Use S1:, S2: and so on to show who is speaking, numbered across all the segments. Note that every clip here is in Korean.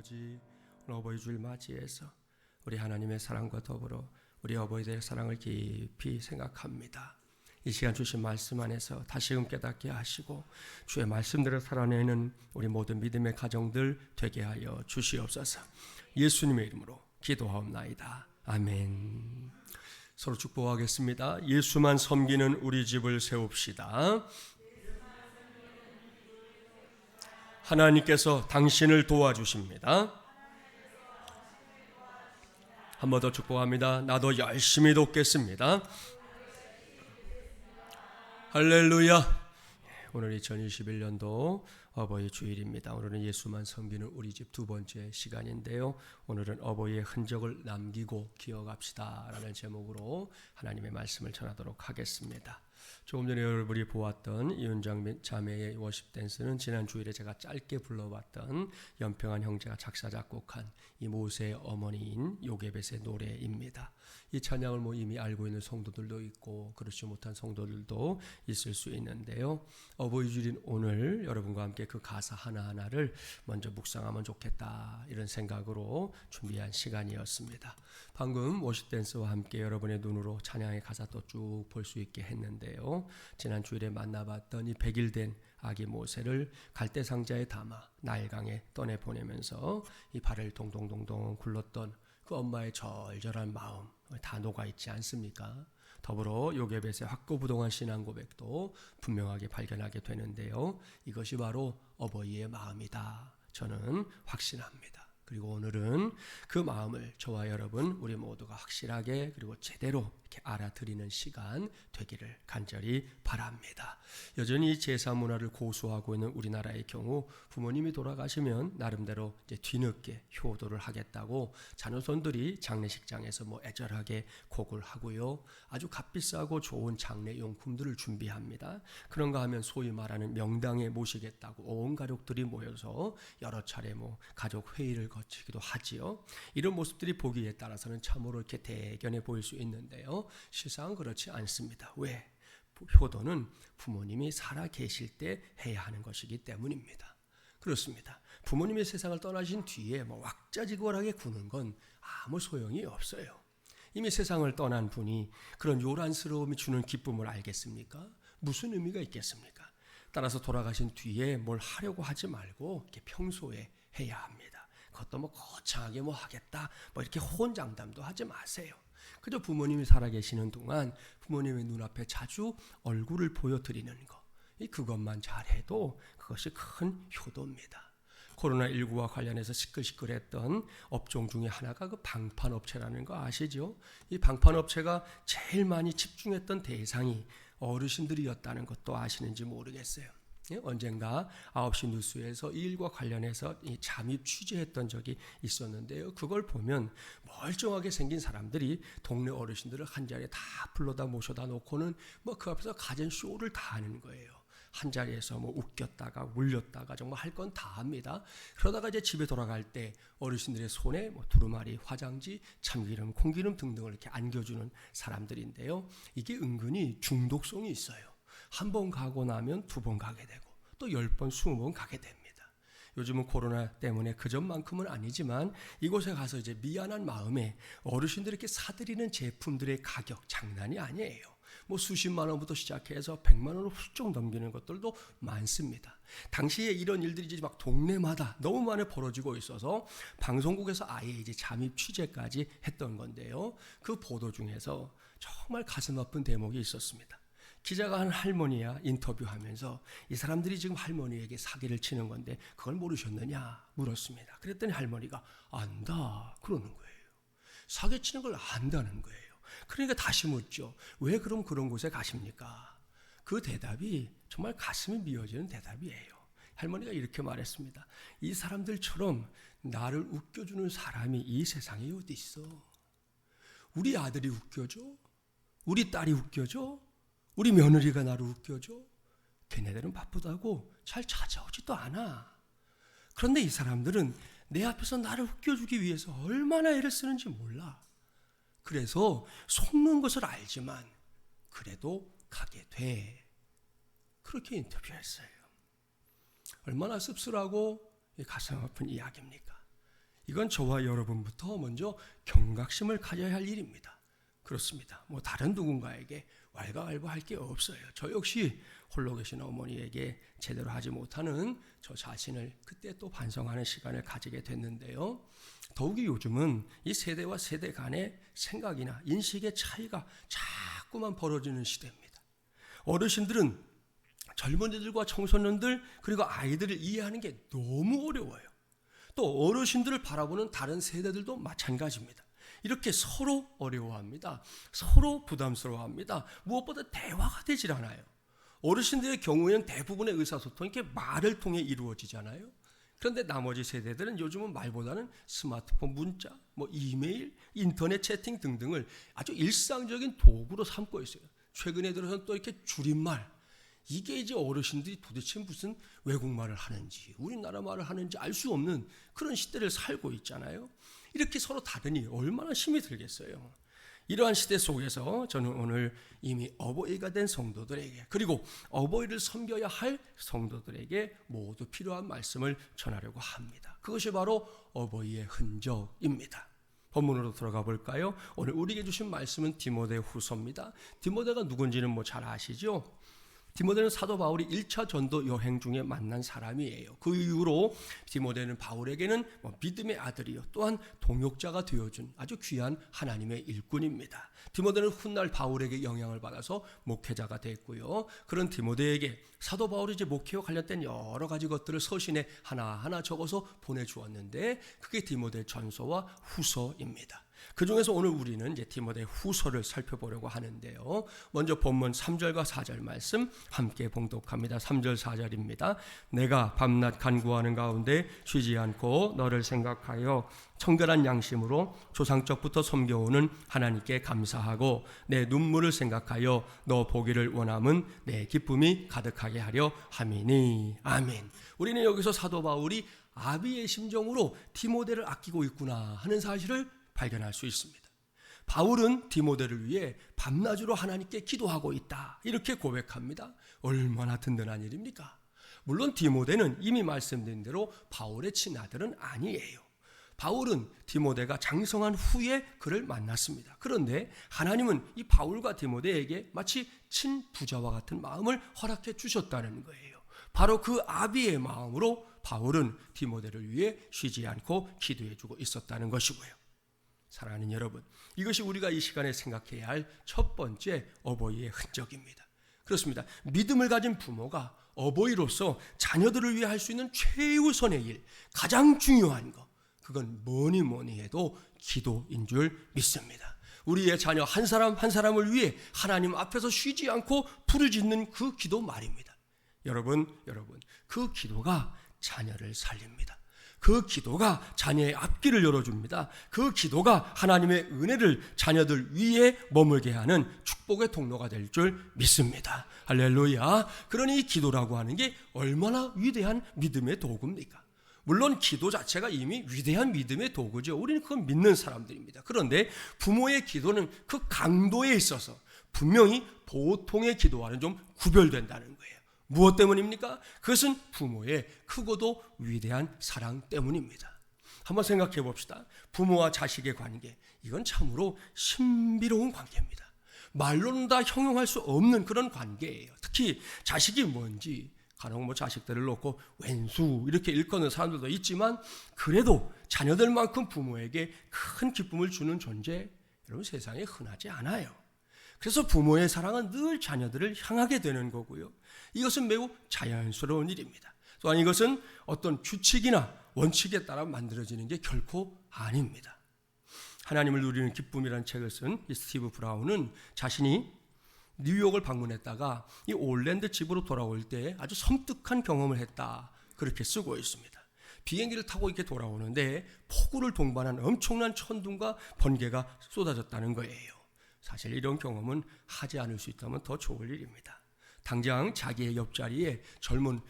S1: 아버지, 오늘 어버이 주일 맞이해서 우리 하나님의 사랑과 더불어 우리 어버이들의 사랑을 깊이 생각합니다. 이 시간 주신 말씀 안에서 다시금 깨닫게 하시고 주의 말씀대로 살아내는 우리 모든 믿음의 가정들 되게 하여 주시옵소서. 예수님의 이름으로 기도하옵나이다. 아멘. 서로 축복하겠습니다. 예수만 섬기는 우리 집을 세웁시다. 하나님께서 당신을 도와주십니다. 한 번 더 축복합니다. 나도 열심히 돕겠습니다. 할렐루야. 오늘 2021년도 어버이 주일입니다. 오늘은 예수만 섬기는 우리 집 두 번째 시간인데요. 오늘은 어버이의 흔적을 남기고 기억합시다 라는 제목으로 하나님의 말씀을 전하도록 하겠습니다. 조금 전에 여러분이 보았던 이윤장 자매의 워십 댄스는 지난 주일에 제가 짧게 불러봤던 연평한 형제가 작사 작곡한 이 모세의 어머니인 요게벳의 노래입니다. 이 찬양을 이미 알고 있는 성도들도 있고 그렇지 못한 성도들도 있을 수 있는데요. 어버이 주일인 오늘 여러분과 함께 그 가사 하나하나를 먼저 묵상하면 좋겠다 이런 생각으로 준비한 시간이었습니다. 방금 워십 댄스와 함께 여러분의 눈으로 찬양의 가사도 쭉 볼 수 있게 했는데요. 지난 주일에 만나봤던 이 100일 된 아기 모세를 갈대 상자에 담아 나일강에 떠내보내면서 이 발을 동동동동 굴렀던 그 엄마의 절절한 마음 다 녹아있지 않습니까? 더불어 요게벳의 확고부동한 신앙 고백도 분명하게 발견하게 되는데요. 이것이 바로 어버이의 마음이다. 저는 확신합니다. 그리고 오늘은 그 마음을 저와 여러분 우리 모두가 확실하게 그리고 제대로 이렇게 알아들이는 시간 되기를 간절히 바랍니다. 여전히 제사 문화를 고수하고 있는 우리나라의 경우 부모님이 돌아가시면 나름대로 이제 뒤늦게 효도를 하겠다고 자녀손들이 장례식장에서 애절하게 곡을 하고요. 아주 값비싸고 좋은 장례 용품들을 준비합니다. 그런가 하면 소위 말하는 명당에 모시겠다고 온 가족들이 모여서 여러 차례 가족 회의를 거치기도 하지요. 이런 모습들이 보기에 따라서는 참으로 이렇게 대견해 보일 수 있는데요. 실상은 그렇지 않습니다. 왜? 효도는 부모님이 살아 계실 때 해야 하는 것이기 때문입니다. 그렇습니다. 부모님이 세상을 떠나신 뒤에 왁자지껄하게 구는 건 아무 소용이 없어요. 이미 세상을 떠난 분이 그런 요란스러움이 주는 기쁨을 알겠습니까? 무슨 의미가 있겠습니까? 따라서 돌아가신 뒤에 뭘 하려고 하지 말고 이렇게 평소에 해야 합니다. 그것도 거창하게 하겠다 이렇게 호언장담도 하지 마세요. 그저 부모님이 살아계시는 동안 부모님의 눈앞에 자주 얼굴을 보여드리는 것, 그것만 잘해도 그것이 큰 효도입니다. 코로나19와 관련해서 시끌시끌했던 업종 중에 하나가 그 방판업체라는 거 아시죠? 이 방판업체가 제일 많이 집중했던 대상이 어르신들이었다는 것도 아시는지 모르겠어요. 언젠가 9시 뉴스에서 이 일과 관련해서 잠입 취재했던 적이 있었는데요. 그걸 보면 멀쩡하게 생긴 사람들이 동네 어르신들을 한 자리에 다 불러다 모셔다 놓고는 그 앞에서 가진 쇼를 다 하는 거예요. 한 자리에서 웃겼다가 울렸다가 정말 할 건 다 합니다. 그러다가 이제 집에 돌아갈 때 어르신들의 손에 두루마리, 화장지, 참기름, 콩기름 등등을 이렇게 안겨주는 사람들인데요. 이게 은근히 중독성이 있어요. 한 번 가고 나면 두 번 가게 되고 또 10번, 20번 가게 됩니다. 요즘은 코로나 때문에 그전만큼은 아니지만 이곳에 가서 이제 미안한 마음에 어르신들에게 사드리는 제품들의 가격 장난이 아니에요. 수십만 원부터 시작해서 100만 원을 훌쩍 넘기는 것들도 많습니다. 당시에 이런 일들이 이제 동네마다 너무 많이 벌어지고 있어서 방송국에서 아예 이제 잠입 취재까지 했던 건데요. 그 보도 중에서 정말 가슴 아픈 대목이 있었습니다. 기자가 한 할머니야 인터뷰하면서 이 사람들이 지금 할머니에게 사기를 치는 건데 그걸 모르셨느냐 물었습니다. 그랬더니 할머니가 안다 그러는 거예요. 사기치는 걸 안다는 거예요. 그러니까 다시 묻죠. 왜 그럼 그런 곳에 가십니까? 그 대답이 정말 가슴이 미어지는 대답이에요. 할머니가 이렇게 말했습니다. 이 사람들처럼 나를 웃겨주는 사람이 이 세상에 어디 있어? 우리 아들이 웃겨줘? 우리 딸이 웃겨줘? 우리 며느리가 나를 웃겨줘? 걔네들은 바쁘다고 잘 찾아오지도 않아. 그런데 이 사람들은 내 앞에서 나를 웃겨주기 위해서 얼마나 애를 쓰는지 몰라. 그래서 속는 것을 알지만 그래도 가게 돼. 그렇게 인터뷰했어요. 얼마나 씁쓸하고 가슴 아픈 이야기입니까? 이건 저와 여러분부터 먼저 경각심을 가져야 할 일입니다. 그렇습니다. 다른 누군가에게 왈가왈부할 게 없어요. 저 역시 홀로 계신 어머니에게 제대로 하지 못하는 저 자신을 그때 또 반성하는 시간을 가지게 됐는데요. 더욱이 요즘은 이 세대와 세대 간의 생각이나 인식의 차이가 자꾸만 벌어지는 시대입니다. 어르신들은 젊은이들과 청소년들 그리고 아이들을 이해하는 게 너무 어려워요. 또 어르신들을 바라보는 다른 세대들도 마찬가지입니다. 이렇게 서로 어려워합니다. 서로 부담스러워합니다. 무엇보다 대화가 되질 않아요. 어르신들의 경우에는 대부분의 의사소통이 이렇게 말을 통해 이루어지잖아요. 그런데 나머지 세대들은 요즘은 말보다는 스마트폰, 문자, 이메일, 인터넷 채팅 등등을 아주 일상적인 도구로 삼고 있어요. 최근에 들어서는 또 이렇게 줄임말, 이게 이제 어르신들이 도대체 무슨 외국말을 하는지 우리나라 말을 하는지 알 수 없는 그런 시대를 살고 있잖아요. 이렇게 서로 다르니 얼마나 힘이 들겠어요. 이러한 시대 속에서 저는 오늘 이미 어버이가 된 성도들에게 그리고 어버이를 섬겨야 할 성도들에게 모두 필요한 말씀을 전하려고 합니다. 그것이 바로 어버이의 흔적입니다. 본문으로 들어가 볼까요? 오늘 우리에게 주신 말씀은 디모데 후서입니다. 디모데가 누군지는 잘 아시죠? 디모데는 사도 바울이 1차 전도 여행 중에 만난 사람이에요. 그 이후로 디모데는 바울에게는 믿음의 아들이요 또한 동역자가 되어준 아주 귀한 하나님의 일꾼입니다. 디모데는 훗날 바울에게 영향을 받아서 목회자가 됐고요. 그런 디모데에게 사도 바울이 이제 목회와 관련된 여러 가지 것들을 서신에 하나하나 적어서 보내주었는데 그게 디모데 전서와 후서입니다. 그 중에서 오늘 우리는 이제 디모데 후서를 살펴보려고 하는데요. 먼저 본문 3절과 4절 말씀 함께 봉독합니다. 3절 4절입니다. 내가 밤낮 간구하는 가운데 쉬지 않고 너를 생각하여 청결한 양심으로 조상적부터 섬겨오는 하나님께 감사하고 내 눈물을 생각하여 너 보기를 원함은 내 기쁨이 가득하게 하려 함이니. 아멘. 우리는 여기서 사도 바울이 아비의 심정으로 디모데를 아끼고 있구나 하는 사실을 발견할 수 있습니다. 바울은 디모데를 위해 밤낮으로 하나님께 기도하고 있다 이렇게 고백합니다. 얼마나 든든한 일입니까? 물론 디모데는 이미 말씀드린 대로 바울의 친아들은 아니에요. 바울은 디모데가 장성한 후에 그를 만났습니다. 그런데 하나님은 이 바울과 디모데에게 마치 친부자와 같은 마음을 허락해 주셨다는 거예요. 바로 그 아비의 마음으로 바울은 디모데를 위해 쉬지 않고 기도해주고 있었다는 것이고요. 사랑하는 여러분, 이것이 우리가 이 시간에 생각해야 할 첫 번째 어버이의 흔적입니다. 그렇습니다. 믿음을 가진 부모가 어버이로서 자녀들을 위해 할 수 있는 최우선의 일, 가장 중요한 것, 그건 뭐니 해도 기도인 줄 믿습니다. 우리의 자녀 한 사람 한 사람을 위해 하나님 앞에서 쉬지 않고 부르짖는 그 기도 말입니다. 여러분, 그 기도가 자녀를 살립니다. 그 기도가 자녀의 앞길을 열어줍니다. 그 기도가 하나님의 은혜를 자녀들 위에 머물게 하는 축복의 통로가 될 줄 믿습니다. 할렐루야. 그러니 이 기도라고 하는 게 얼마나 위대한 믿음의 도구입니까? 물론 기도 자체가 이미 위대한 믿음의 도구죠. 우리는 그건 믿는 사람들입니다. 그런데 부모의 기도는 그 강도에 있어서 분명히 보통의 기도와는 좀 구별된다는 거예요. 무엇 때문입니까? 그것은 부모의 크고도 위대한 사랑 때문입니다. 한번 생각해 봅시다. 부모와 자식의 관계, 이건 참으로 신비로운 관계입니다. 말로는 다 형용할 수 없는 그런 관계예요. 특히 자식이 뭔지 간혹 자식들을 놓고 왼수 이렇게 일컫는 사람들도 있지만 그래도 자녀들만큼 부모에게 큰 기쁨을 주는 존재, 여러분 세상에 흔하지 않아요. 그래서 부모의 사랑은 늘 자녀들을 향하게 되는 거고요. 이것은 매우 자연스러운 일입니다. 또한 이것은 어떤 규칙이나 원칙에 따라 만들어지는 게 결코 아닙니다. 하나님을 누리는 기쁨이라는 책을 쓴 이 스티브 브라운은 자신이 뉴욕을 방문했다가 이 올랜드 집으로 돌아올 때 아주 섬뜩한 경험을 했다 그렇게 쓰고 있습니다. 비행기를 타고 이렇게 돌아오는데 폭우를 동반한 엄청난 천둥과 번개가 쏟아졌다는 거예요. 사실 이런 경험은 하지 않을 수 있다면 더 좋을 일입니다. 당장 자기의 옆자리에 젊은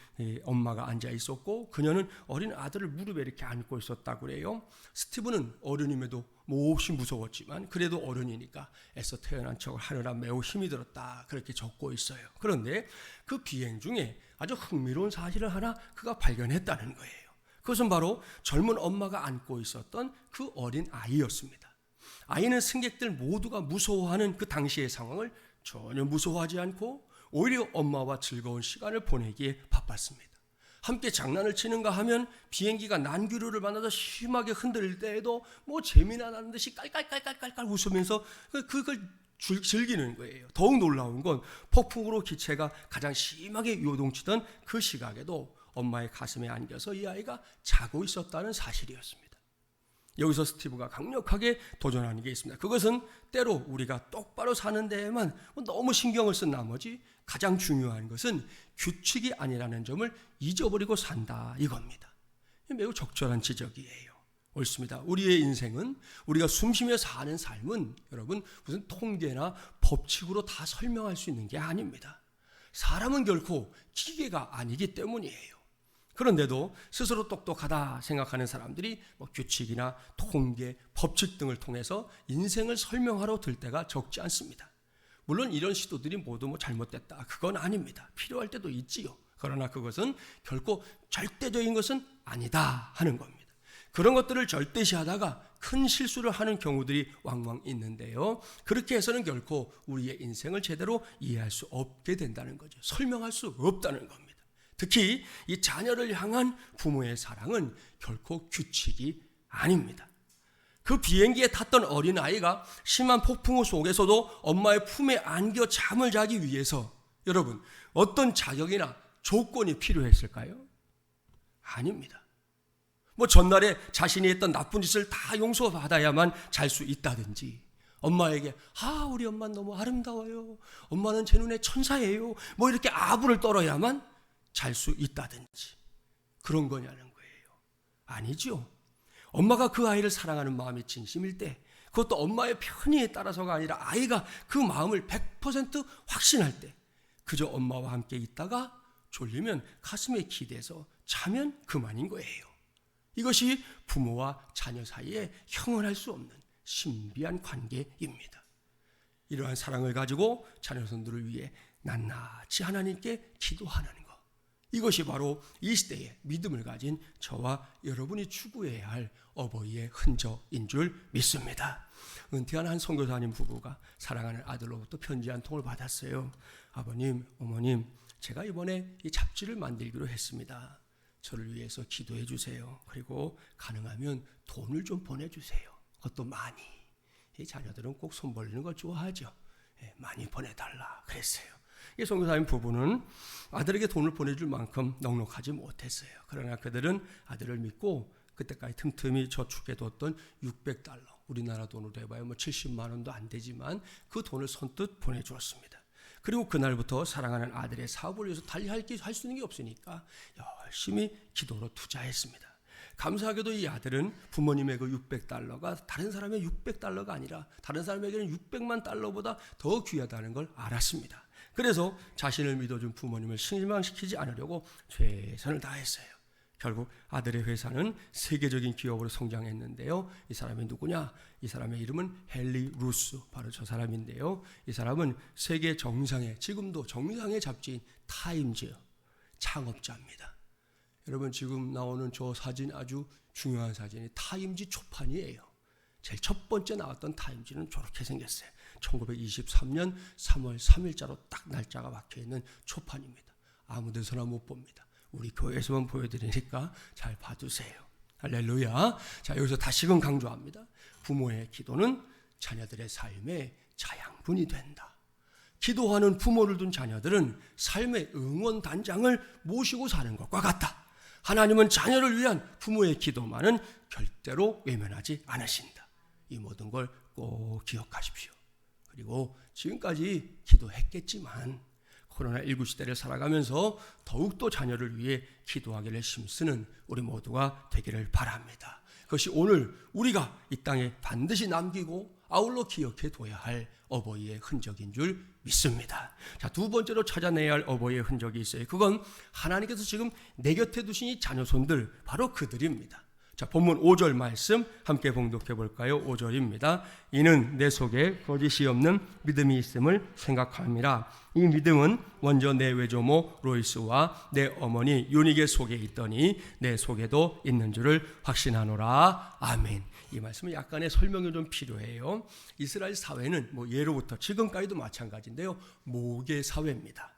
S1: 엄마가 앉아 있었고 그녀는 어린 아들을 무릎에 이렇게 안고 있었다고 그래요. 스티브는 어른임에도 몹시 무서웠지만 그래도 어른이니까 애써 태어난 척을 하느라 매우 힘이 들었다 그렇게 적고 있어요. 그런데 그 비행 중에 아주 흥미로운 사실을 하나 그가 발견했다는 거예요. 그것은 바로 젊은 엄마가 안고 있었던 그 어린 아이였습니다. 아이는 승객들 모두가 무서워하는 그 당시의 상황을 전혀 무서워하지 않고 오히려 엄마와 즐거운 시간을 보내기에 바빴습니다. 함께 장난을 치는가 하면 비행기가 난귀류를 만나서 심하게 흔들릴 때에도 뭐 재미나 나는 듯이 깔깔깔깔깔 웃으면서 그걸 즐기는 거예요. 더욱 놀라운 건 폭풍으로 기체가 가장 심하게 요동치던 그 시각에도 엄마의 가슴에 안겨서 이 아이가 자고 있었다는 사실이었습니다. 여기서 스티브가 강력하게 도전하는 게 있습니다. 그것은 때로 우리가 똑바로 사는 데에만 너무 신경을 쓴 나머지 가장 중요한 것은 규칙이 아니라는 점을 잊어버리고 산다 이겁니다. 매우 적절한 지적이에요. 옳습니다. 우리의 인생은, 우리가 숨쉬며 사는 삶은 여러분 무슨 통계나 법칙으로 다 설명할 수 있는 게 아닙니다. 사람은 결코 기계가 아니기 때문이에요. 그런데도 스스로 똑똑하다 생각하는 사람들이 규칙이나 통계, 법칙 등을 통해서 인생을 설명하러 들 때가 적지 않습니다. 물론 이런 시도들이 모두 잘못됐다, 그건 아닙니다. 필요할 때도 있지요. 그러나 그것은 결코 절대적인 것은 아니다 하는 겁니다. 그런 것들을 절대시하다가 큰 실수를 하는 경우들이 왕왕 있는데요. 그렇게 해서는 결코 우리의 인생을 제대로 이해할 수 없게 된다는 거죠. 설명할 수 없다는 겁니다. 특히 이 자녀를 향한 부모의 사랑은 결코 규칙이 아닙니다. 그 비행기에 탔던 어린아이가 심한 폭풍우 속에서도 엄마의 품에 안겨 잠을 자기 위해서 여러분 어떤 자격이나 조건이 필요했을까요? 아닙니다. 전날에 자신이 했던 나쁜 짓을 다 용서받아야만 잘 수 있다든지, 엄마에게 우리 엄마는 너무 아름다워요, 엄마는 제 눈에 천사예요, 이렇게 아부를 떨어야만 잘 수 있다든지 그런 거냐는 거예요. 아니죠. 엄마가 그 아이를 사랑하는 마음이 진심일 때, 그것도 엄마의 편의에 따라서가 아니라 아이가 그 마음을 100% 확신할 때, 그저 엄마와 함께 있다가 졸리면 가슴에 기대서 자면 그만인 거예요. 이것이 부모와 자녀 사이에 형언할 수 없는 신비한 관계입니다. 이러한 사랑을 가지고 자녀손들을 위해 낱낱이 하나님께 기도하는 것, 이것이 바로 이 시대에 믿음을 가진 저와 여러분이 추구해야 할 어버이의 흔적인 줄 믿습니다. 은퇴한 한 선교사님 부부가 사랑하는 아들로부터 편지 한 통을 받았어요. 아버님, 어머님, 제가 이번에 이 잡지를 만들기로 했습니다. 저를 위해서 기도해 주세요. 그리고 가능하면 돈을 좀 보내주세요. 그것도 많이. 이 자녀들은 꼭 손 벌리는 걸 좋아하죠. 많이 보내달라 그랬어요. 이 선교사님 부부는 아들에게 돈을 보내줄 만큼 넉넉하지 못했어요. 그러나 그들은 아들을 믿고 그때까지 틈틈이 저축해뒀던 $600, 우리나라 돈으로 해봐야 70만 원도 안 되지만 그 돈을 선뜻 보내주었습니다. 그리고 그날부터 사랑하는 아들의 사업을 위해서 달리 할 수 있는 게 없으니까 열심히 기도로 투자했습니다. 감사하게도 이 아들은 부모님의 그 $600가 다른 사람의 $600가 아니라 다른 사람에게는 $600만 더 귀하다는 걸 알았습니다. 그래서 자신을 믿어준 부모님을 실망시키지 않으려고 최선을 다했어요. 결국 아들의 회사는 세계적인 기업으로 성장했는데요. 이 사람이 누구냐? 이 사람의 이름은 헨리 루스, 바로 저 사람인데요. 이 사람은 세계 정상의, 지금도 정상의 잡지인 타임즈 창업자입니다. 여러분 지금 나오는 저 사진 아주 중요한 사진이 타임즈 초판이에요. 제일 첫 번째 나왔던 타임즈는 저렇게 생겼어요. 1923년 3월 3일자로 딱 날짜가 박혀있는 초판입니다. 아무 데서나 못 봅니다. 우리 교회에서만 보여드리니까 잘 봐두세요. 할렐루야. 자, 여기서 다시금 강조합니다. 부모의 기도는 자녀들의 삶의 자양분이 된다. 기도하는 부모를 둔 자녀들은 삶의 응원단장을 모시고 사는 것과 같다. 하나님은 자녀를 위한 부모의 기도만은 절대로 외면하지 않으신다. 이 모든 걸 꼭 기억하십시오. 그리고 지금까지 기도했겠지만 코로나19 시대를 살아가면서 더욱더 자녀를 위해 기도하기를 힘쓰는 우리 모두가 되기를 바랍니다. 그것이 오늘 우리가 이 땅에 반드시 남기고 아울러 기억해 둬야 할 어버이의 흔적인 줄 믿습니다. 자, 두 번째로 찾아내야 할 어버이의 흔적이 있어요. 그건 하나님께서 지금 내 곁에 두신 이 자녀손들, 바로 그들입니다. 자, 본문 5절 말씀 함께 봉독해 볼까요? 5절입니다. 이는 내 속에 거짓이 없는 믿음이 있음을 생각합니다. 이 믿음은 먼저 내 외조모 로이스와 내 어머니 유니게 속에 있더니 내 속에도 있는 줄을 확신하노라. 아멘. 이 말씀은 약간의 설명이 좀 필요해요. 이스라엘 사회는 예로부터 지금까지도 마찬가지인데요, 모계 사회입니다.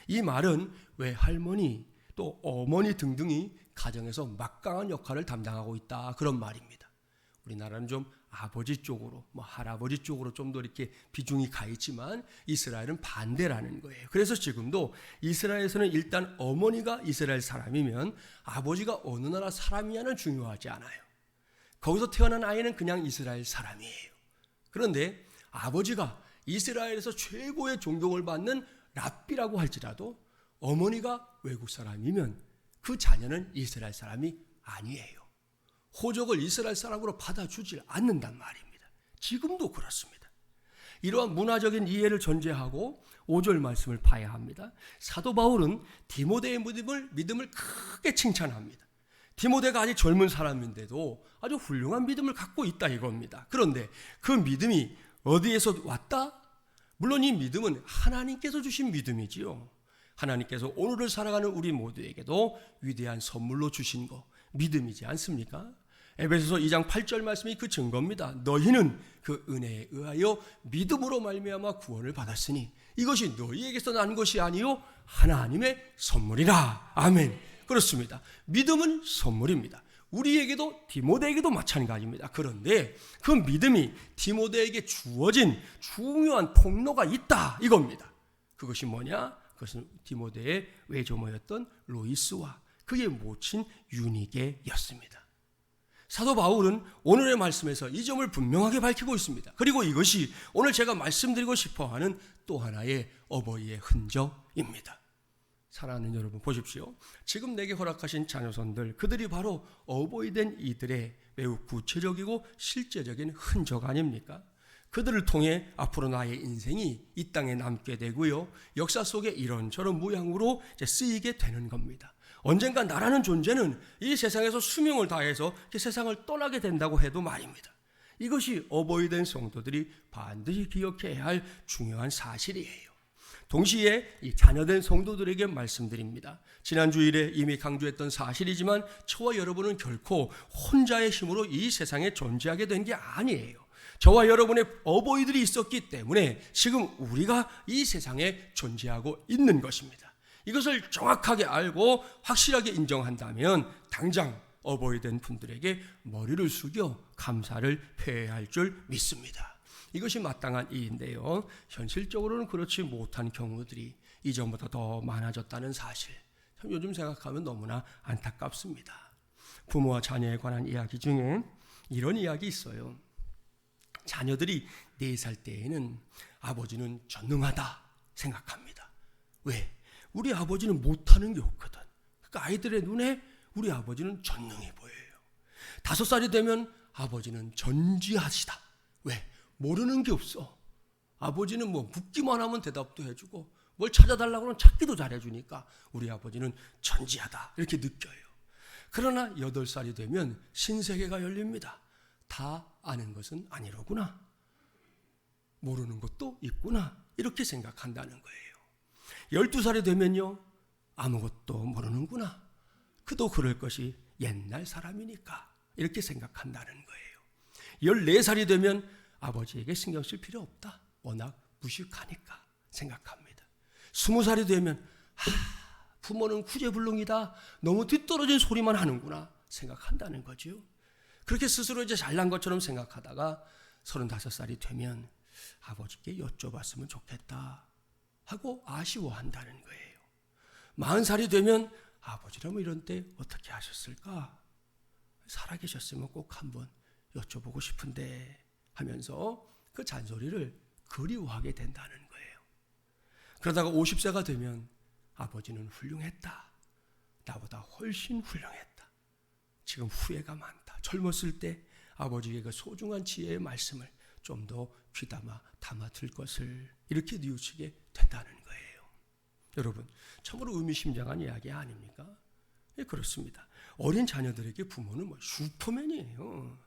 S1: 이 말은 외할머니 또 어머니 등등이 가정에서 막강한 역할을 담당하고 있다, 그런 말입니다. 우리나라는 좀 아버지 쪽으로, 할아버지 쪽으로 좀 더 이렇게 비중이 가 있지만 이스라엘은 반대라는 거예요. 그래서 지금도 이스라엘에서는 일단 어머니가 이스라엘 사람이면 아버지가 어느 나라 사람이냐는 중요하지 않아요. 거기서 태어난 아이는 그냥 이스라엘 사람이에요. 그런데 아버지가 이스라엘에서 최고의 존경을 받는 랍비라고 할지라도 어머니가 외국 사람이면 그 자녀는 이스라엘 사람이 아니에요. 호적을 이스라엘 사람으로 받아주질 않는단 말입니다. 지금도 그렇습니다. 이러한 문화적인 이해를 전제하고 5절 말씀을 봐야 합니다. 사도 바울은 디모데의 믿음을 크게 칭찬합니다. 디모데가 아직 젊은 사람인데도 아주 훌륭한 믿음을 갖고 있다 이겁니다. 그런데 그 믿음이 어디에서 왔다? 물론 이 믿음은 하나님께서 주신 믿음이지요. 하나님께서 오늘을 살아가는 우리 모두에게도 위대한 선물로 주신 거 믿음이지 않습니까? 에베소서 2장 8절 말씀이 그 증거입니다. 너희는 그 은혜에 의하여 믿음으로 말미암아 구원을 받았으니 이것이 너희에게서 난 것이 아니요 하나님의 선물이라. 아멘. 그렇습니다. 믿음은 선물입니다. 우리에게도 디모데에게도 마찬가지입니다. 그런데 그 믿음이 디모데에게 주어진 중요한 통로가 있다 이겁니다. 그것이 뭐냐? 그것은 디모데의 외조모였던 로이스와 그의 모친 유니게였습니다. 사도 바울은 오늘의 말씀에서 이 점을 분명하게 밝히고 있습니다. 그리고 이것이 오늘 제가 말씀드리고 싶어하는 또 하나의 어버이의 흔적입니다. 사랑하는 여러분, 보십시오. 지금 내게 허락하신 자녀손들, 그들이 바로 어버이 된 이들의 매우 구체적이고 실제적인 흔적 아닙니까? 그들을 통해 앞으로 나의 인생이 이 땅에 남게 되고요, 역사 속에 이런저런 모양으로 쓰이게 되는 겁니다. 언젠가 나라는 존재는 이 세상에서 수명을 다해서 세상을 떠나게 된다고 해도 말입니다. 이것이 어버이 된 성도들이 반드시 기억해야 할 중요한 사실이에요. 동시에 이 자녀된 성도들에게 말씀드립니다. 지난 주일에 이미 강조했던 사실이지만 저와 여러분은 결코 혼자의 힘으로 이 세상에 존재하게 된 게 아니에요. 저와 여러분의 어버이들이 있었기 때문에 지금 우리가 이 세상에 존재하고 있는 것입니다. 이것을 정확하게 알고 확실하게 인정한다면 당장 어버이 된 분들에게 머리를 숙여 감사를 표해야 할 줄 믿습니다. 이것이 마땅한 이인데요, 현실적으로는 그렇지 못한 경우들이 이전보다 더 많아졌다는 사실, 참 요즘 생각하면 너무나 안타깝습니다. 부모와 자녀에 관한 이야기 중에 이런 이야기 있어요. 자녀들이 4살 때에는 아버지는 전능하다 생각합니다. 왜? 우리 아버지는 못하는 게 없거든. 그러니까 아이들의 눈에 우리 아버지는 전능해 보여요. 5살이 되면 아버지는 전지하시다. 왜? 모르는 게 없어. 아버지는 묻기만 하면 대답도 해주고 뭘 찾아달라고 하면 찾기도 잘해주니까 우리 아버지는 전지하다 이렇게 느껴요. 그러나 8살이 되면 신세계가 열립니다. 다 아는 것은 아니로구나. 모르는 것도 있구나. 이렇게 생각한다는 거예요. 12살이 되면요, 아무것도 모르는구나. 그도 그럴 것이 옛날 사람이니까 이렇게 생각한다는 거예요. 14살이 되면 아버지에게 신경 쓸 필요 없다. 워낙 무식하니까 생각합니다. 20살이 되면 부모는 구제불능이다. 너무 뒤떨어진 소리만 하는구나 생각한다는 거죠. 그렇게 스스로 이제 잘난 것처럼 생각하다가 35살이 되면 아버지께 여쭤봤으면 좋겠다 하고 아쉬워한다는 거예요. 40살이 되면 아버지라면 이런 때 어떻게 하셨을까? 살아계셨으면 꼭 한번 여쭤보고 싶은데 하면서 그 잔소리를 그리워하게 된다는 거예요. 그러다가 50세가 되면 아버지는 훌륭했다. 나보다 훨씬 훌륭했다. 지금 후회가 많다. 젊었을 때 아버지의 그 소중한 지혜의 말씀을 좀 더 귀담아 담아둘 것을 이렇게 뉘우치게 된다는 거예요. 여러분, 참으로 의미심장한 이야기 아닙니까? 그렇습니다. 어린 자녀들에게 부모는 뭐 슈퍼맨이에요.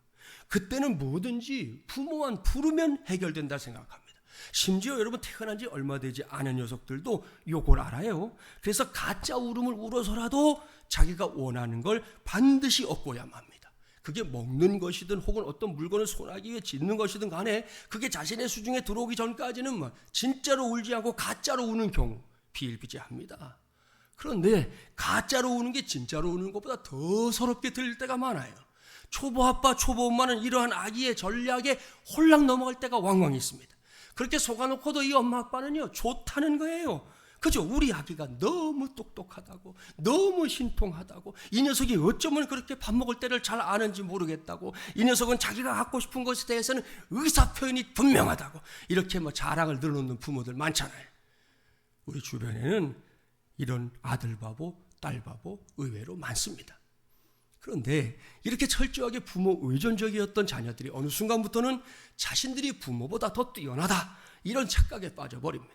S1: 그때는 뭐든지 부모만 부르면 해결된다 생각합니다. 심지어 여러분 태어난 지 얼마 되지 않은 녀석들도 요걸 알아요. 그래서 가짜 울음을 울어서라도 자기가 원하는 걸 반드시 얻고야만 합니다. 그게 먹는 것이든 혹은 어떤 물건을 손하기 위해 짓는 것이든 간에 그게 자신의 수중에 들어오기 전까지는 뭐 진짜로 울지 않고 가짜로 우는 경우 비일비재합니다. 그런데 가짜로 우는 게 진짜로 우는 것보다 더 서럽게 들릴 때가 많아요. 초보 아빠, 초보 엄마는 이러한 아기의 전략에 홀랑 넘어갈 때가 왕왕 있습니다. 그렇게 속아놓고도 이 엄마 아빠는요 좋다는 거예요. 그죠? 우리 아기가 너무 똑똑하다고, 너무 신통하다고, 이 녀석이 어쩌면 그렇게 밥 먹을 때를 잘 아는지 모르겠다고, 이 녀석은 자기가 갖고 싶은 것에 대해서는 의사표현이 분명하다고, 이렇게 뭐 자랑을 늘어놓는 부모들 많잖아요. 우리 주변에는 이런 아들 바보, 딸 바보 의외로 많습니다. 그런데 이렇게 철저하게 부모 의존적이었던 자녀들이 어느 순간부터는 자신들이 부모보다 더 뛰어나다, 이런 착각에 빠져버립니다.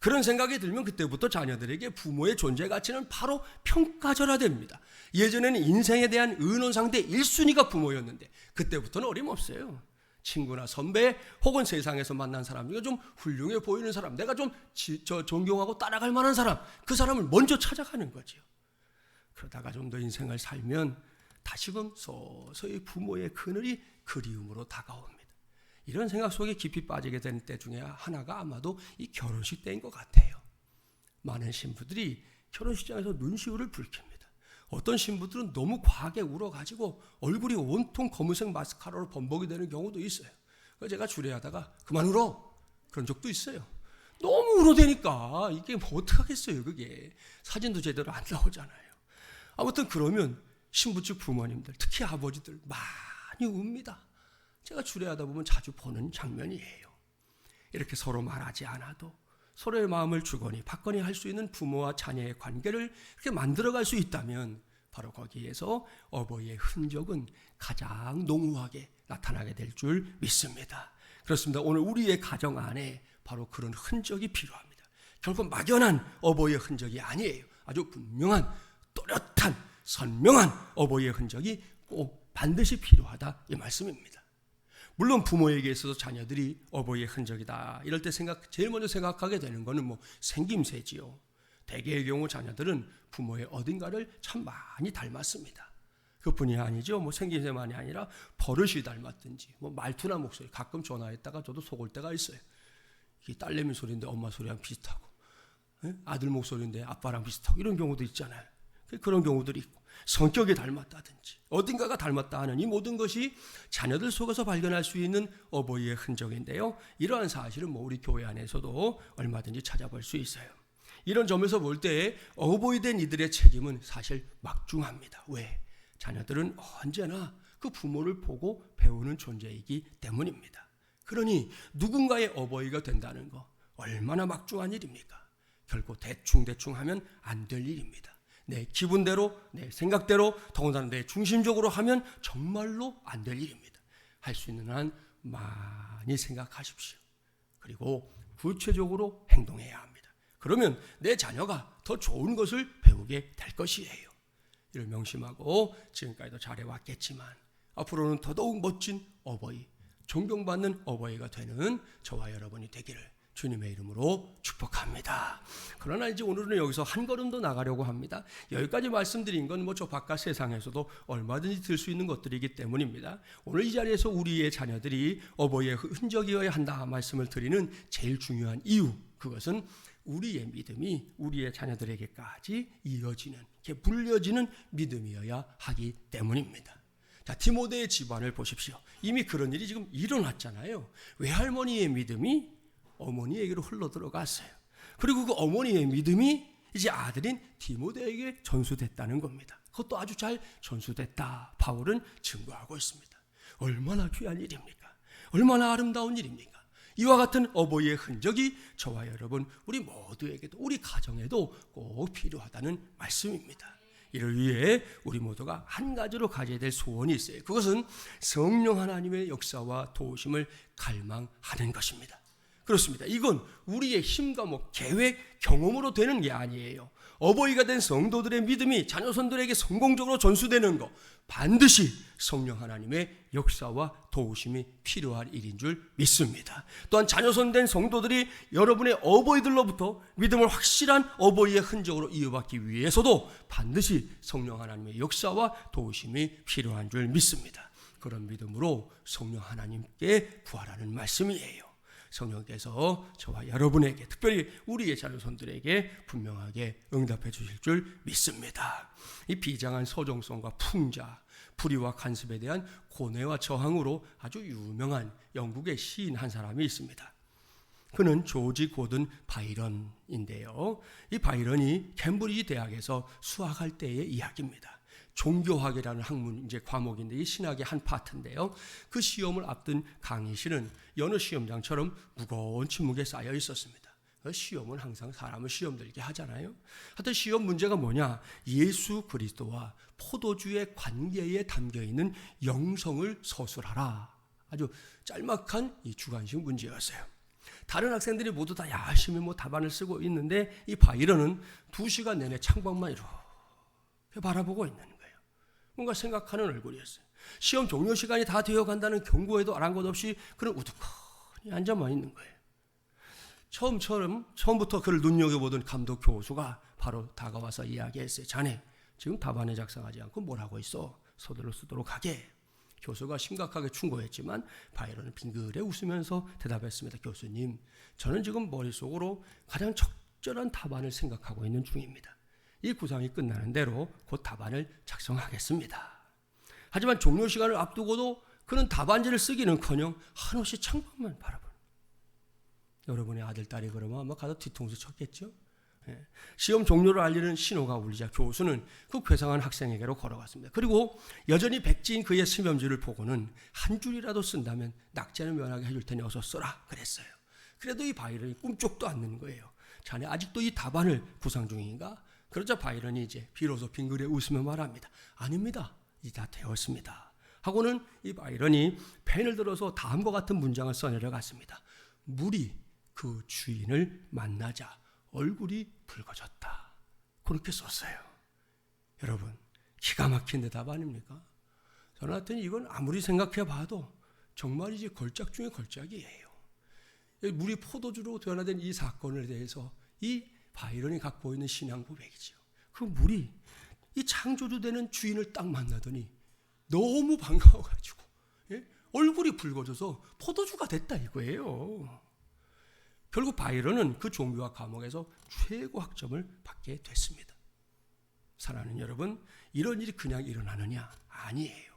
S1: 그런 생각이 들면 그때부터 자녀들에게 부모의 존재 가치는 바로 평가절하됩니다. 예전에는 인생에 대한 의논상대 1순위가 부모였는데 그때부터는 어림없어요. 친구나 선배 혹은 세상에서 만난 사람 중에 좀 훌륭해 보이는 사람, 내가 좀 존경하고 따라갈 만한 사람, 그 사람을 먼저 찾아가는 거죠. 그러다가 좀 더 인생을 살면 다시금 서서히 부모의 그늘이 그리움으로 다가옵니다. 이런 생각 속에 깊이 빠지게 되는 때 중에 하나가 아마도 이 결혼식 때인 것 같아요. 많은 신부들이 결혼식장에서 눈시울을 붉힙니다. 어떤 신부들은 너무 과하게 울어가지고 얼굴이 온통 검은색 마스카라로 범벅이 되는 경우도 있어요. 그래서 제가 주례하다가 그만 울어, 그런 적도 있어요. 너무 울어대니까 이게 뭐 어떡하겠어요. 그게 사진도 제대로 안 나오잖아요. 아무튼 그러면 신부 측 부모님들, 특히 아버지들 많이 웁니다. 제가 주례하다 보면 자주 보는 장면이에요. 이렇게 서로 말하지 않아도 서로의 마음을 주거니 받거니 할 수 있는 부모와 자녀의 관계를 이렇게 만들어갈 수 있다면 바로 거기에서 어버이의 흔적은 가장 농후하게 나타나게 될 줄 믿습니다. 그렇습니다. 오늘 우리의 가정 안에 바로 그런 흔적이 필요합니다. 결코 막연한 어버이의 흔적이 아니에요. 아주 분명한 또렷한 선명한 어버이의 흔적이 꼭 반드시 필요하다, 이 말씀입니다. 물론 부모에게 있어서 자녀들이 어버이의 흔적이다 이럴 때 제일 먼저 생각하게 되는 것은 뭐 생김새지요. 대개의 경우 자녀들은 부모의 어딘가를 참 많이 닮았습니다. 그뿐이 아니죠. 뭐 생김새만이 아니라 버릇이 닮았든지 뭐 말투나 목소리, 가끔 전화했다가 저도 속을 때가 있어요. 이게 딸내미 소리인데 엄마 소리랑 비슷하고, 아들 목소리인데 아빠랑 비슷하고, 이런 경우도 있잖아요. 그런 경우들이 있고, 성격이 닮았다든지 어딘가가 닮았다 하는 이 모든 것이 자녀들 속에서 발견할 수 있는 어버이의 흔적인데요. 이러한 사실은 뭐 우리 교회 안에서도 얼마든지 찾아볼 수 있어요. 이런 점에서 볼 때 어버이 된 이들의 책임은 사실 막중합니다. 왜? 자녀들은 언제나 그 부모를 보고 배우는 존재이기 때문입니다. 그러니 누군가의 어버이가 된다는 거 얼마나 막중한 일입니까? 결코 대충 하면 안 될 일입니다. 내 기분대로, 내 생각대로, 더군다나 내 중심적으로 하면 정말로 안 될 일입니다. 할 수 있는 한 많이 생각하십시오. 그리고 구체적으로 행동해야 합니다. 그러면 내 자녀가 더 좋은 것을 배우게 될 것이에요. 이를 명심하고 지금까지도 잘해왔겠지만 앞으로는 더더욱 멋진 어버이, 존경받는 어버이가 되는 저와 여러분이 되기를 주님의 이름으로 축복합니다. 그러나 이제 오늘은 여기서 한 걸음 더 나가려고 합니다. 여기까지 말씀드린 건 뭐 저 바깥 세상에서도 얼마든지 들 수 있는 것들이기 때문입니다. 오늘 이 자리에서 우리의 자녀들이 어버이의 흔적이어야 한다 말씀을 드리는 제일 중요한 이유, 그것은 우리의 믿음이 우리의 자녀들에게까지 이어지는, 이렇게 물려지는 믿음이어야 하기 때문입니다. 자, 디모데의 집안을 보십시오. 이미 그런 일이 지금 일어났잖아요. 외할머니의 믿음이 어머니에게로 흘러들어갔어요. 그리고 그 어머니의 믿음이 이제 아들인 디모데에게 전수됐다는 겁니다. 그것도 아주 잘 전수됐다, 바울은 증거하고 있습니다. 얼마나 귀한 일입니까? 얼마나 아름다운 일입니까? 이와 같은 어버이의 흔적이 저와 여러분, 우리 모두에게도, 우리 가정에도 꼭 필요하다는 말씀입니다. 이를 위해 우리 모두가 한 가지로 가져야 될 소원이 있어요. 그것은 성령 하나님의 역사와 도우심을 갈망하는 것입니다. 그렇습니다. 이건 우리의 힘과 계획, 경험으로 되는 게 아니에요. 어버이가 된 성도들의 믿음이 자녀손들에게 성공적으로 전수되는 것, 반드시 성령 하나님의 역사와 도우심이 필요한 일인 줄 믿습니다. 또한 자녀손 된 성도들이 여러분의 어버이들로부터 믿음을 확실한 어버이의 흔적으로 이어받기 위해서도 반드시 성령 하나님의 역사와 도우심이 필요한 줄 믿습니다. 그런 믿음으로 성령 하나님께 구하라는 말씀이에요. 성령께서 저와 여러분에게, 특별히 우리의 자녀손들에게 분명하게 응답해 주실 줄 믿습니다. 이 비장한 서정성과 풍자, 불의와 간섭에 대한 고뇌와 저항으로 아주 유명한 영국의 시인 한 사람이 있습니다. 그는 조지 고든 바이런인데요. 이 바이런이 캠브리지 대학에서 수학할 때의 이야기입니다. 종교학이라는 학문 과목인데 이 신학의 한 파트인데요. 그 시험을 앞둔 강의실은 여느 시험장처럼 무거운 침묵에 쌓여 있었습니다. 시험은 항상 사람을 시험 들게 하잖아요. 하여튼 시험 문제가 뭐냐? 예수 그리스도와 포도주의 관계에 담겨 있는 영성을 서술하라. 아주 짤막한 이 주관식 문제였어요. 다른 학생들이 모두 다 열심히 답안을 쓰고 있는데 이 바이런은 2시간 내내 창밖만 이렇게 바라보고 있는 거예요. 뭔가 생각하는 얼굴이었어요. 시험 종료 시간이 다 되어간다는 경고에도 아랑곳 없이 그는 우두커니 앉아만 있는 거예요. 처음부터 그를 눈여겨보던 감독 교수가 바로 다가와서 이야기했어요. 자네 지금 답안에 작성하지 않고 뭘 하고 있어? 서둘러 쓰도록 하게. 교수가 심각하게 충고했지만 바이런은 빙그레 웃으면서 대답했습니다. 교수님, 저는 지금 머릿속으로 가장 적절한 답안을 생각하고 있는 중입니다. 이 구상이 끝나는 대로 곧 답안을 작성하겠습니다. 하지만 종료 시간을 앞두고도 그는 답안지를 쓰기는커녕 한없이 창밖만 바라보는. 여러분의 아들, 딸이 그러면 아마 가서 뒤통수 쳤겠죠. 시험 종료를 알리는 신호가 울리자 교수는 그 괴상한 학생에게로 걸어갔습니다. 그리고 여전히 백지인 그의 수면지를 보고는 한 줄이라도 쓴다면 낙제는 면하게 해줄 테니 어서 써라 그랬어요. 그래도 이 바이런이 꿈쩍도 않는 거예요. 자네 아직도 이 답안을 구상 중인가? 그러자 바이런이 이제 비로소 빙그레 웃으며 말합니다. 아닙니다. 이제 다 되었습니다. 하고는 이 바이런이 펜을 들어서 다음과 같은 문장을 써내려갔습니다. 물이 그 주인을 만나자 얼굴이 붉어졌다. 그렇게 썼어요. 여러분, 기가 막힌 대답 아닙니까? 저는 하여튼 이건 아무리 생각해 봐도 정말이지 걸작 중에 걸작이에요. 물이 포도주로 변화된 이 사건에 대해서 이 바이런이 갖고 있는 신앙 고백이죠. 그 물이 이 창조주되는 주인을 딱 만나더니 너무 반가워가지고 얼굴이 붉어져서 포도주가 됐다 이거예요. 결국 바이런은 그 종교학 과목에서 최고 학점을 받게 됐습니다. 사랑하는 여러분, 이런 일이 그냥 일어나느냐? 아니에요.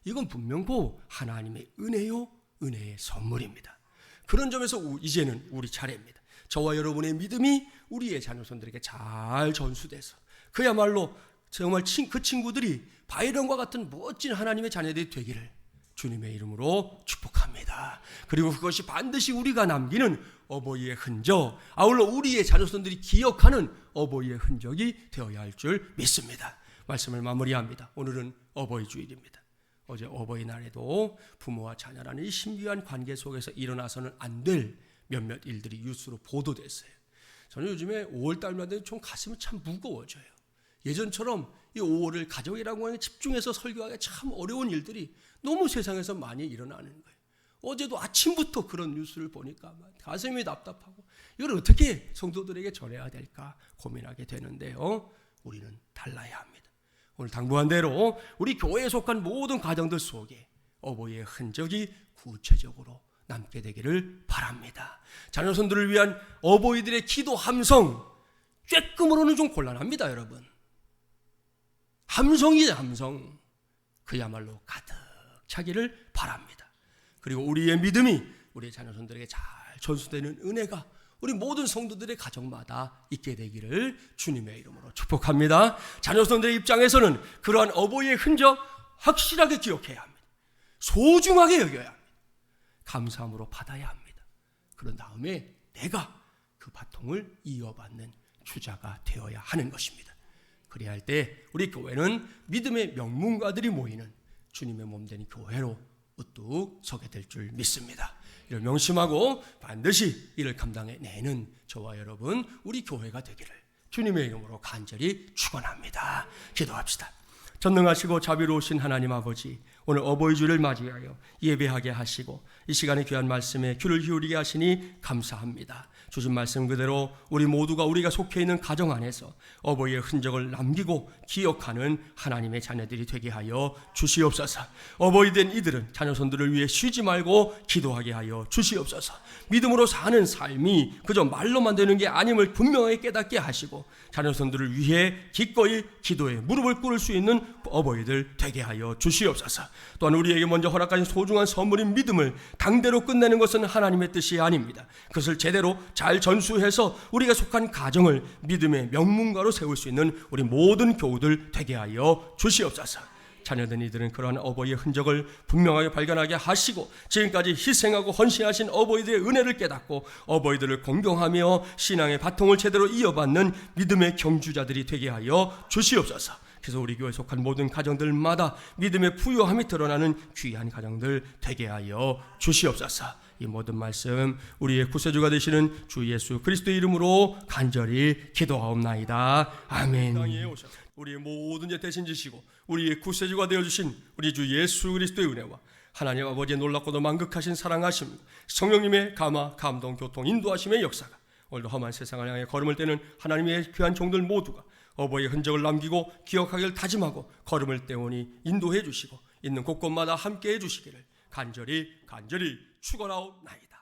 S1: 이건 분명코 하나님의 은혜요, 은혜의 선물입니다. 그런 점에서 이제는 우리 차례입니다. 저와 여러분의 믿음이 우리의 자녀손들에게 잘 전수돼서 그야말로 정말 그 친구들이 바이런과 같은 멋진 하나님의 자녀들이 되기를 주님의 이름으로 축복합니다. 그리고 그것이 반드시 우리가 남기는 어버이의 흔적, 아울러 우리의 자녀손들이 기억하는 어버이의 흔적이 되어야 할 줄 믿습니다. 말씀을 마무리합니다. 오늘은 어버이 주일입니다. 어제 어버이날에도 부모와 자녀라는 이 신비한 관계 속에서 일어나서는 안 될 몇몇 일들이 뉴스로 보도됐어요. 저는 요즘에 5월달만 되면 좀 가슴이 참 무거워져요. 예전처럼 이 5월을 가족이라고 하는 집중해서 설교하기 참 어려운 일들이 너무 세상에서 많이 일어나는 거예요. 어제도 아침부터 그런 뉴스를 보니까 가슴이 답답하고 이걸 어떻게 성도들에게 전해야 될까 고민하게 되는데요. 우리는 달라야 합니다. 오늘 당부한 대로 우리 교회에 속한 모든 가정들 속에 어버이의 흔적이 구체적으로 남게 되기를 바랍니다. 자녀손들을 위한 어버이들의 기도 함성, 쬐끔으로는 좀 곤란합니다, 여러분. 함성이죠, 함성. 그야말로 가득 차기를 바랍니다. 그리고 우리의 믿음이 우리의 자녀손들에게 잘 전수되는 은혜가 우리 모든 성도들의 가정마다 있게 되기를 주님의 이름으로 축복합니다. 자녀손들의 입장에서는 그러한 어버이의 흔적 확실하게 기억해야 합니다. 소중하게 여겨야 합니다. 감사함으로 받아야 합니다. 그런 다음에 내가 그 바통을 이어받는 주자가 되어야 하는 것입니다. 그래야 할 때 우리 교회는 믿음의 명문가들이 모이는 주님의 몸된 교회로 우뚝 서게 될 줄 믿습니다. 이를 명심하고 반드시 이를 감당해내는 저와 여러분, 우리 교회가 되기를 주님의 이름으로 간절히 축원합니다. 기도합시다. 전능하시고 자비로우신 하나님 아버지, 오늘 어버이 주를 맞이하여 예배하게 하시고 이 시간에 귀한 말씀에 귀를 기울이게 하시니 감사합니다. 주신 말씀 그대로 우리 모두가 우리가 속해 있는 가정 안에서 어버이의 흔적을 남기고 기억하는 하나님의 자녀들이 되게 하여 주시옵소서. 어버이 된 이들은 자녀손들을 위해 쉬지 말고 기도하게 하여 주시옵소서. 믿음으로 사는 삶이 그저 말로만 되는 게 아님을 분명하게 깨닫게 하시고 자녀손들을 위해 기꺼이 기도에 무릎을 꿇을 수 있는 어버이들 되게 하여 주시옵소서. 또한 우리에게 먼저 허락하신 소중한 선물인 믿음을 당대로 끝내는 것은 하나님의 뜻이 아닙니다. 그것을 제대로 잘 전수해서 우리가 속한 가정을 믿음의 명문가로 세울 수 있는 우리 모든 교우들 되게 하여 주시옵소서. 자녀된 이들은 그러한 어버이의 흔적을 분명하게 발견하게 하시고 지금까지 희생하고 헌신하신 어버이들의 은혜를 깨닫고 어버이들을 공경하며 신앙의 바통을 제대로 이어받는 믿음의 경주자들이 되게 하여 주시옵소서. 그래서 우리 교회에 속한 모든 가정들마다 믿음의 부요함이 드러나는 귀한 가정들 되게 하여 주시옵소서. 이 모든 말씀 우리의 구세주가 되시는 주 예수 그리스도의 이름으로 간절히 기도하옵나이다. 아멘. 우리의 모든 죄 대신 지시고 우리의 구세주가 되어주신 우리 주 예수 그리스도의 은혜와 하나님 아버지의 놀랍고도 만극하신 사랑하심, 성령님의 감화, 감동, 교통, 인도하심의 역사가 오늘도 험한 세상을 향해 걸음을 떼는 하나님의 귀한 종들 모두가 어버이의 흔적을 남기고 기억하기를 다짐하고 걸음을 떼오니 인도해 주시고 있는 곳곳마다 함께해 주시기를 간절히 축원하옵나이다.